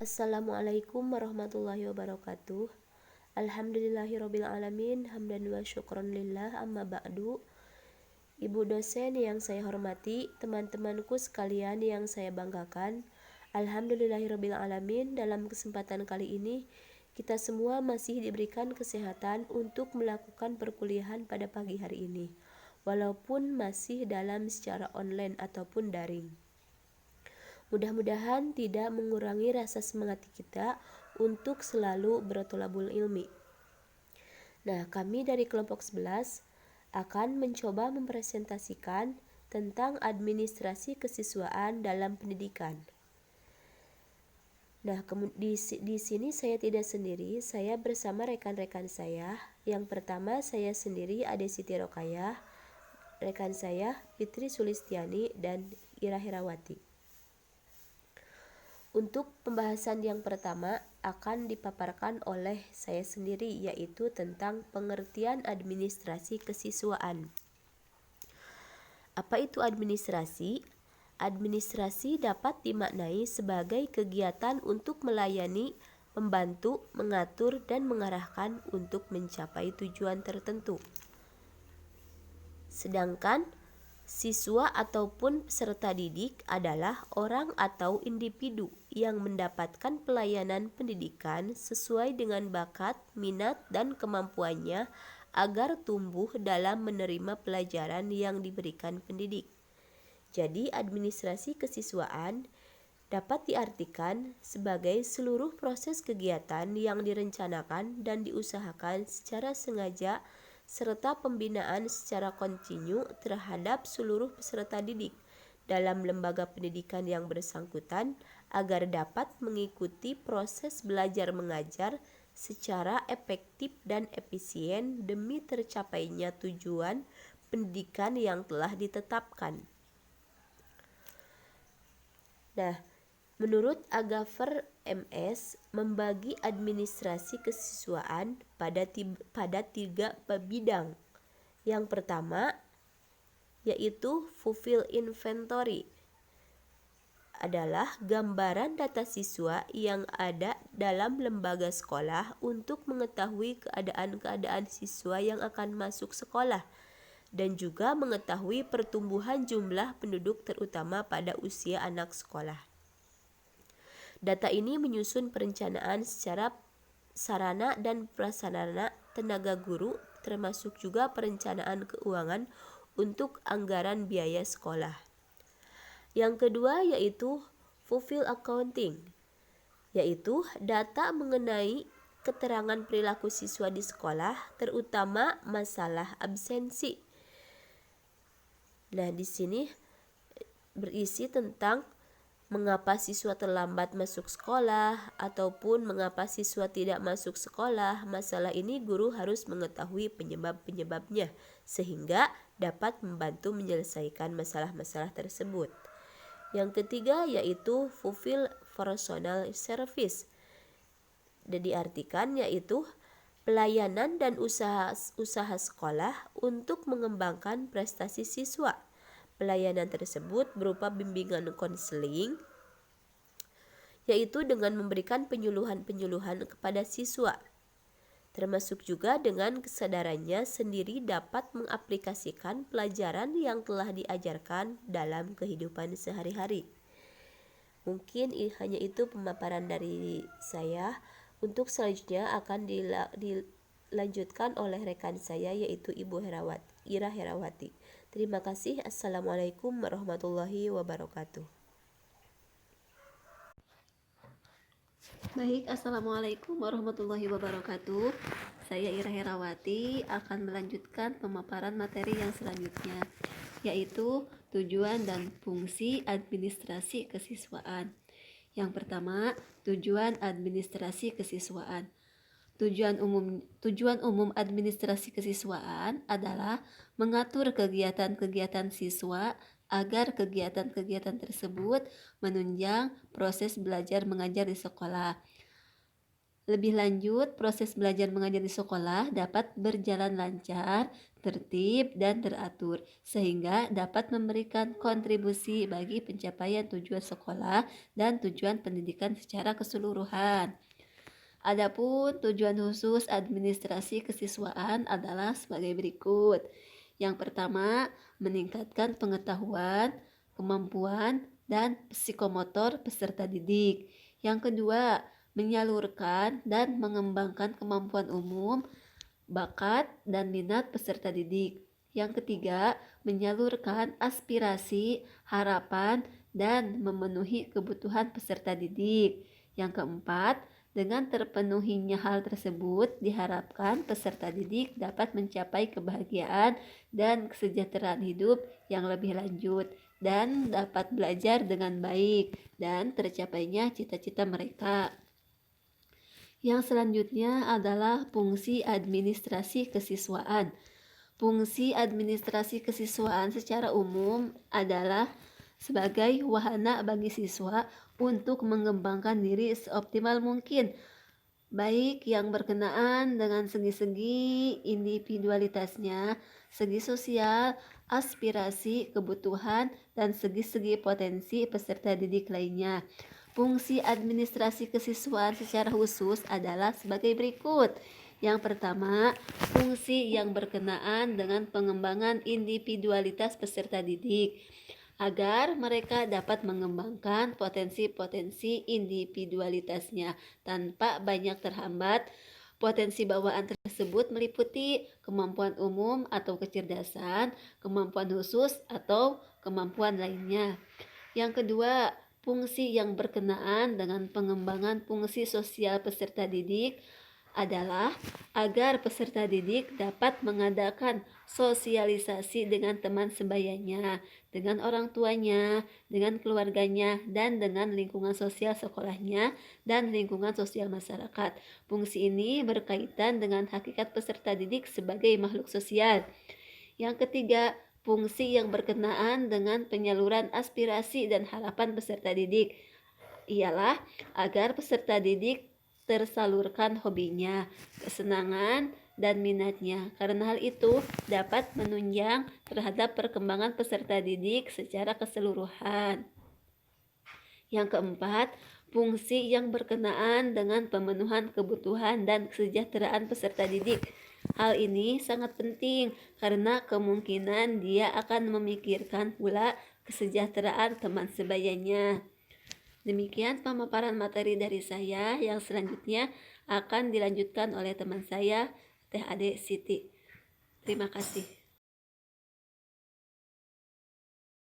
Assalamualaikum warahmatullahi wabarakatuh. Alhamdulillahirabbil alamin, hamdan wa syukran lillah, amma ba'du. Ibu dosen yang saya hormati, teman-temanku sekalian yang saya banggakan, alhamdulillahirabbil alamin, dalam kesempatan kali ini kita semua masih diberikan kesehatan untuk melakukan perkuliahan pada pagi hari ini, walaupun masih dalam secara online ataupun daring. Mudah-mudahan tidak mengurangi rasa semangat kita untuk selalu bertolabul ilmi. Nah, kami dari kelompok 11 akan mencoba mempresentasikan tentang administrasi kesiswaan dalam pendidikan. Nah, di sini saya tidak sendiri, saya bersama rekan-rekan saya. Yang pertama, saya sendiri Ade Siti Rokayah, rekan saya Fitri Sulistiani dan Ira Herawati. Untuk pembahasan yang pertama akan dipaparkan oleh saya sendiri, yaitu tentang pengertian administrasi kesiswaan. Apa itu administrasi? Administrasi dapat dimaknai sebagai kegiatan untuk melayani, membantu, mengatur, dan mengarahkan untuk mencapai tujuan tertentu. Sedangkan siswa ataupun peserta didik adalah orang atau individu yang mendapatkan pelayanan pendidikan sesuai dengan bakat, minat, dan kemampuannya agar tumbuh dalam menerima pelajaran yang diberikan pendidik. Jadi, administrasi kesiswaan dapat diartikan sebagai seluruh proses kegiatan yang direncanakan dan diusahakan secara sengaja serta pembinaan secara kontinu terhadap seluruh peserta didik dalam lembaga pendidikan yang bersangkutan agar dapat mengikuti proses belajar mengajar secara efektif dan efisien demi tercapainya tujuan pendidikan yang telah ditetapkan. Nah, menurut Agaver MS, membagi administrasi kesiswaan pada tiga bidang. Yang pertama yaitu fulfill inventory, adalah gambaran data siswa yang ada dalam lembaga sekolah untuk mengetahui keadaan siswa yang akan masuk sekolah dan juga mengetahui pertumbuhan jumlah penduduk terutama pada usia anak sekolah. Data ini menyusun perencanaan secara sarana dan prasarana tenaga guru, termasuk juga perencanaan keuangan untuk anggaran biaya sekolah. Yang kedua yaitu fulfill accounting, yaitu data mengenai keterangan perilaku siswa di sekolah, terutama masalah absensi. Nah, di sini berisi tentang mengapa siswa terlambat masuk sekolah ataupun mengapa siswa tidak masuk sekolah. Masalah ini guru harus mengetahui penyebab-penyebabnya sehingga dapat membantu menyelesaikan masalah-masalah tersebut. Yang ketiga yaitu fulfill personal service. Dan diartikan yaitu pelayanan dan usaha sekolah untuk mengembangkan prestasi siswa. Pelayanan tersebut berupa bimbingan konseling, yaitu dengan memberikan penyuluhan-penyuluhan kepada siswa, termasuk juga dengan kesadarannya sendiri dapat mengaplikasikan pelajaran yang telah diajarkan dalam kehidupan sehari-hari. Mungkin hanya itu pemaparan dari saya. Untuk selanjutnya akan dilanjutkan oleh rekan saya yaitu Ibu Ira Herawati. Terima kasih. Assalamualaikum warahmatullahi wabarakatuh. Baik, Assalamualaikum warahmatullahi wabarakatuh. Saya Ira Herawati akan melanjutkan pemaparan materi yang selanjutnya, yaitu tujuan dan fungsi administrasi kesiswaan. Yang pertama, tujuan administrasi kesiswaan. Tujuan umum administrasi kesiswaan adalah mengatur kegiatan-kegiatan siswa agar kegiatan-kegiatan tersebut menunjang proses belajar mengajar di sekolah. Lebih lanjut, proses belajar mengajar di sekolah dapat berjalan lancar, tertib, dan teratur, sehingga dapat memberikan kontribusi bagi pencapaian tujuan sekolah dan tujuan pendidikan secara keseluruhan. Adapun tujuan khusus administrasi kesiswaan adalah sebagai berikut. Yang pertama, meningkatkan pengetahuan, kemampuan, dan psikomotor peserta didik. Yang kedua, menyalurkan dan mengembangkan kemampuan umum, bakat, dan minat peserta didik. Yang ketiga, menyalurkan aspirasi, harapan, dan memenuhi kebutuhan peserta didik. Yang keempat, dengan terpenuhinya hal tersebut, diharapkan peserta didik dapat mencapai kebahagiaan dan kesejahteraan hidup yang lebih lanjut dan dapat belajar dengan baik dan tercapainya cita-cita mereka. Yang selanjutnya adalah fungsi administrasi kesiswaan. Fungsi administrasi kesiswaan secara umum adalah sebagai wahana bagi siswa untuk mengembangkan diri seoptimal mungkin, baik yang berkenaan dengan segi-segi individualitasnya, segi sosial, aspirasi, kebutuhan, dan segi-segi potensi peserta didik lainnya. Fungsi administrasi kesiswaan secara khusus adalah sebagai berikut. Yang pertama, fungsi yang berkenaan dengan pengembangan individualitas peserta didik agar mereka dapat mengembangkan potensi-potensi individualitasnya tanpa banyak terhambat. Potensi bawaan tersebut meliputi kemampuan umum atau kecerdasan, kemampuan khusus atau kemampuan lainnya. Yang kedua, fungsi yang berkenaan dengan pengembangan fungsi sosial peserta didik adalah agar peserta didik dapat mengadakan sosialisasi dengan teman sebayanya, dengan orang tuanya, dengan keluarganya, dan dengan lingkungan sosial sekolahnya dan lingkungan sosial masyarakat. Fungsi ini berkaitan dengan hakikat peserta didik sebagai makhluk sosial. Yang ketiga, fungsi yang berkenaan dengan penyaluran aspirasi dan harapan peserta didik ialah agar peserta didik tersalurkan hobinya, kesenangan, dan minatnya. Karena hal itu dapat menunjang terhadap perkembangan peserta didik secara keseluruhan. Yang keempat, fungsi yang berkenaan dengan pemenuhan kebutuhan dan kesejahteraan peserta didik. Hal ini sangat penting karena kemungkinan dia akan memikirkan pula kesejahteraan teman sebayanya. Demikian pemaparan materi dari saya, yang selanjutnya akan dilanjutkan oleh teman saya, Teh Ade Siti. Terima kasih.